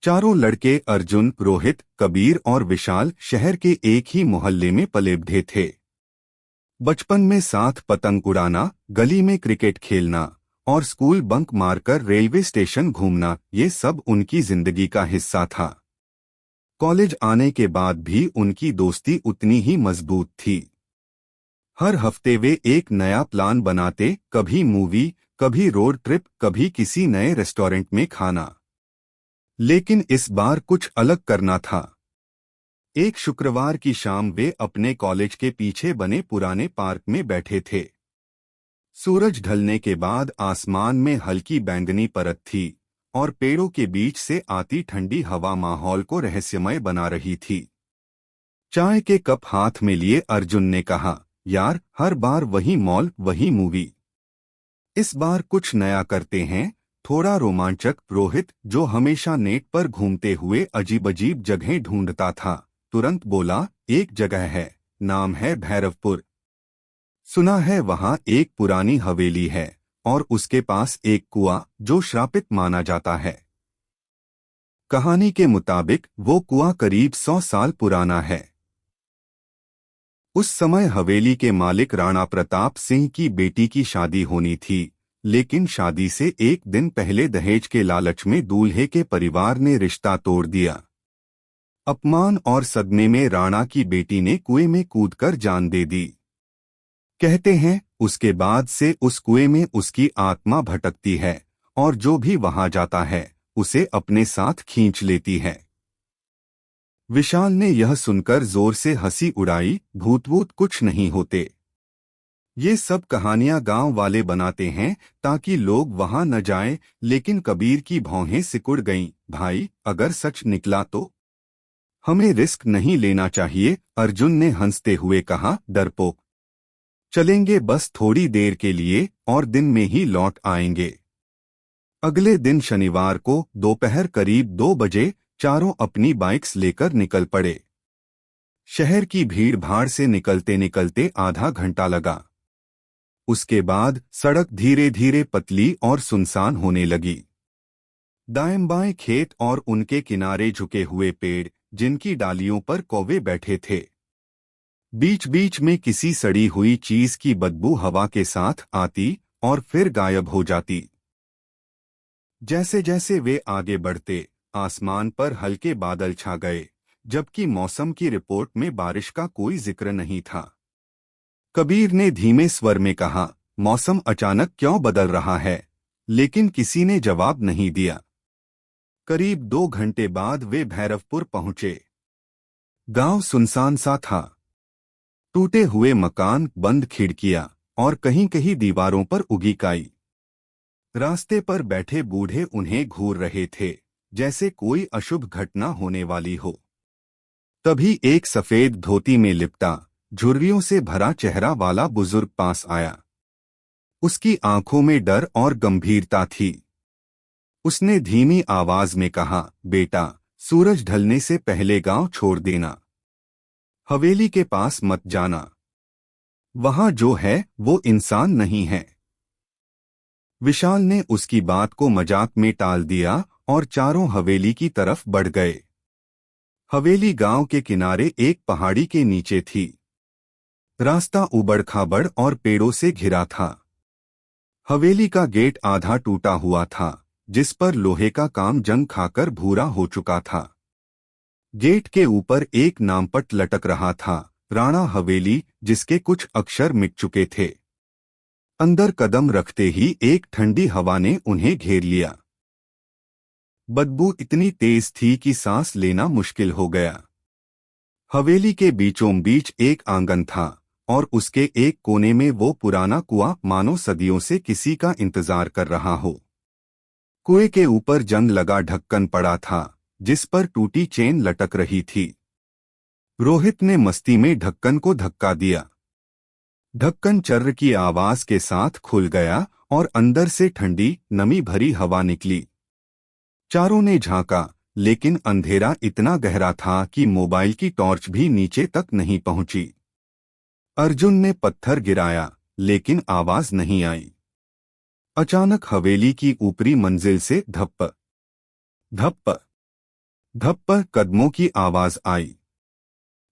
चारों लड़के अर्जुन, रोहित, कबीर और विशाल शहर के एक ही मोहल्ले में पले बढ़े थे। बचपन में साथ पतंग उड़ाना, गली में क्रिकेट खेलना और स्कूल बंक मारकर रेलवे स्टेशन घूमना, ये सब उनकी जिंदगी का हिस्सा था। कॉलेज आने के बाद भी उनकी दोस्ती उतनी ही मजबूत थी। हर हफ्ते वे एक नया प्लान बनाते, कभी मूवी, कभी रोड ट्रिप, कभी किसी नए रेस्टोरेंट में खाना। लेकिन इस बार कुछ अलग करना था। एक शुक्रवार की शाम वे अपने कॉलेज के पीछे बने पुराने पार्क में बैठे थे। सूरज ढलने के बाद आसमान में हल्की बैंगनी परत थी और पेड़ों के बीच से आती ठंडी हवा माहौल को रहस्यमय बना रही थी। चाय के कप हाथ में लिए अर्जुन ने कहा, यार, हर बार वही मॉल, वही मूवी। इस बार कुछ नया करते हैं, थोड़ा रोमांचक। रोहित, जो हमेशा नेट पर घूमते हुए अजीब-अजीब जगहें ढूंढता था, तुरंत बोला, एक जगह है, नाम है भैरवपुर। सुना है वहां एक पुरानी हवेली है और उसके पास एक कुआं जो श्रापित माना जाता है। कहानी के मुताबिक वो कुआं करीब 100 साल पुराना है। उस समय हवेली के मालिक राणा प्रताप सिंह की बेटी की शादी होनी थी, लेकिन शादी से एक दिन पहले दहेज के लालच में दूल्हे के परिवार ने रिश्ता तोड़ दिया। अपमान और सदमे में राणा की बेटी ने कुएं में कूदकर जान दे दी। कहते हैं उसके बाद से उस कुएं में उसकी आत्मा भटकती है और जो भी वहां जाता है उसे अपने साथ खींच लेती है। विशाल ने यह सुनकर जोर से हंसी उड़ाई, भूत कुछ नहीं होते। ये सब कहानियां गांव वाले बनाते हैं ताकि लोग वहां न जाएं, लेकिन कबीर की भौहें सिकुड़ गईं। भाई, अगर सच निकला तो हमें रिस्क नहीं लेना चाहिए, अर्जुन ने हंसते हुए कहा। डरपोक, चलेंगे बस थोड़ी देर के लिए और दिन में ही लौट आएंगे। अगले दिन शनिवार को दोपहर करीब 2 बजे चारों अपनी बाइक्स लेकर निकल पड़े। शहर की भीड़ भाड़ से निकलते निकलते आधा घंटा लगा। उसके बाद सड़क धीरे धीरे पतली और सुनसान होने लगी। दाएं बाएं खेत और उनके किनारे झुके हुए पेड़, जिनकी डालियों पर कौवे बैठे थे। बीच बीच में किसी सड़ी हुई चीज की बदबू हवा के साथ आती और फिर गायब हो जाती। जैसे जैसे वे आगे बढ़ते, आसमान पर हल्के बादल छा गए, जबकि मौसम की रिपोर्ट में बारिश का कोई जिक्र नहीं था। कबीर ने धीमे स्वर में कहा, मौसम अचानक क्यों बदल रहा है? लेकिन किसी ने जवाब नहीं दिया। करीब 2 घंटे बाद वे भैरवपुर पहुंचे। गांव सुनसान सा था। टूटे हुए मकान, बंद खिड़कियां और कहीं कहीं दीवारों पर उगी काई। रास्ते पर बैठे बूढ़े उन्हें घूर रहे थे, जैसे कोई अशुभ घटना होने वाली हो। तभी एक सफेद धोती में लिपटा, झुर्रियों से भरा चेहरा वाला बुजुर्ग पास आया। उसकी आंखों में डर और गंभीरता थी। उसने धीमी आवाज में कहा, बेटा, सूरज ढलने से पहले गांव छोड़ देना। हवेली के पास मत जाना। वहां जो है वो इंसान नहीं है। विशाल ने उसकी बात को मजाक में टाल दिया और चारों हवेली की तरफ बढ़ गए। हवेली गांव के किनारे एक पहाड़ी के नीचे थी। रास्ता उबड़-खाबड़ और पेड़ों से घिरा था। हवेली का गेट आधा टूटा हुआ था, जिस पर लोहे का काम जंग खाकर भूरा हो चुका था। गेट के ऊपर एक नामपट लटक रहा था, राणा हवेली, जिसके कुछ अक्षर मिट चुके थे। अंदर कदम रखते ही एक ठंडी हवा ने उन्हें घेर लिया। बदबू इतनी तेज थी कि सांस लेना मुश्किल हो गया। हवेली के बीचों बीच एक आंगन था और उसके एक कोने में वो पुराना कुआं, मानो सदियों से किसी का इंतजार कर रहा हो। कुएं के ऊपर जंग लगा ढक्कन पड़ा था, जिस पर टूटी चेन लटक रही थी। रोहित ने मस्ती में ढक्कन को धक्का दिया। ढक्कन चर्र की आवाज के साथ खुल गया और अंदर से ठंडी, नमी भरी हवा निकली। चारों ने झांका, लेकिन अंधेरा इतना गहरा था कि मोबाइल की टॉर्च भी नीचे तक नहीं पहुंची। अर्जुन ने पत्थर गिराया, लेकिन आवाज नहीं आई। अचानक हवेली की ऊपरी मंजिल से धप्प धप्प धप पर कदमों की आवाज आई।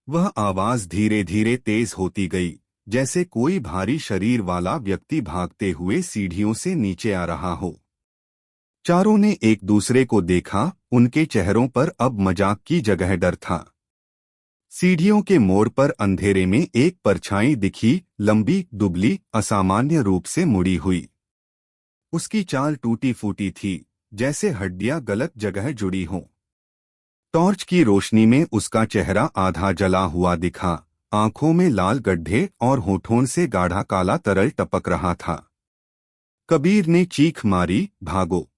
वह आवाज धीरे धीरे तेज होती गई, जैसे कोई भारी शरीर वाला व्यक्ति भागते हुए सीढ़ियों से नीचे आ रहा हो। चारों ने एक दूसरे को देखा, उनके चेहरों पर अब मजाक की जगह डर था। सीढ़ियों के मोड़ पर अंधेरे में एक परछाई दिखी, लंबी, दुबली, असामान्य रूप से मुड़ी हुई। उसकी चाल टूटी फूटी थी, जैसे हड्डियां गलत जगह जुड़ी हों। टॉर्च की रोशनी में उसका चेहरा आधा जला हुआ दिखा, आंखों में लाल गड्ढे और होठों से गाढ़ा काला तरल टपक रहा था। कबीर ने चीख मारी, भागो!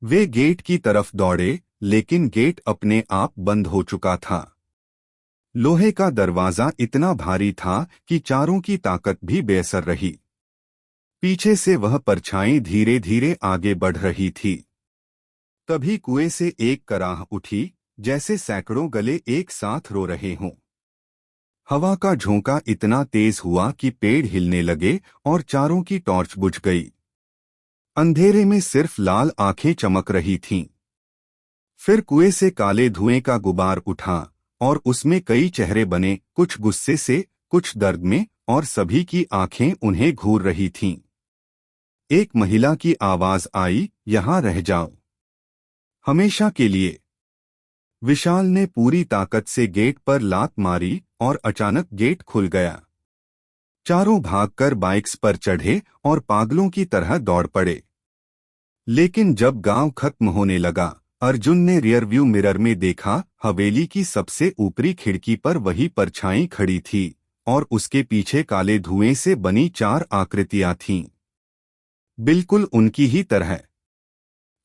वे गेट की तरफ दौड़े, लेकिन गेट अपने आप बंद हो चुका था। लोहे का दरवाजा इतना भारी था कि चारों की ताकत भी बेअसर रही। पीछे से वह परछाई धीरे धीरे आगे बढ़ रही थी। तभी कुएं से एक कराह उठी, जैसे सैकड़ों गले एक साथ रो रहे हों। हवा का झोंका इतना तेज हुआ कि पेड़ हिलने लगे और चारों की टॉर्च बुझ गई। अंधेरे में सिर्फ लाल आंखें चमक रही थीं। फिर कुएं से काले धुएं का गुबार उठा और उसमें कई चेहरे बने, कुछ गुस्से से, कुछ दर्द में, और सभी की आंखें उन्हें घूर रही थीं। एक महिला की आवाज आई, यहां रह जाओ, हमेशा के लिए। विशाल ने पूरी ताकत से गेट पर लात मारी और अचानक गेट खुल गया। चारों भागकर बाइक्स पर चढ़े और पागलों की तरह दौड़ पड़े। लेकिन जब गांव खत्म होने लगा, अर्जुन ने रियरव्यू मिरर में देखा, हवेली की सबसे ऊपरी खिड़की पर वही परछाई खड़ी थी और उसके पीछे काले धुएं से बनी 4 आकृतियां थीं, बिल्कुल उनकी ही तरह।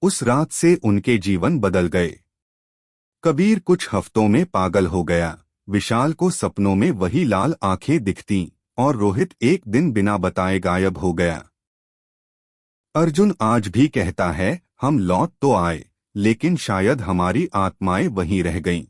उस रात से उनके जीवन बदल गए। कबीर कुछ हफ्तों में पागल हो गया, विशाल को सपनों में वही लाल आंखें दिखतीं, और रोहित एक दिन बिना बताए गायब हो गया। अर्जुन आज भी कहता है, हम लौट तो आए, लेकिन शायद हमारी आत्माएं वहीं रह गईं।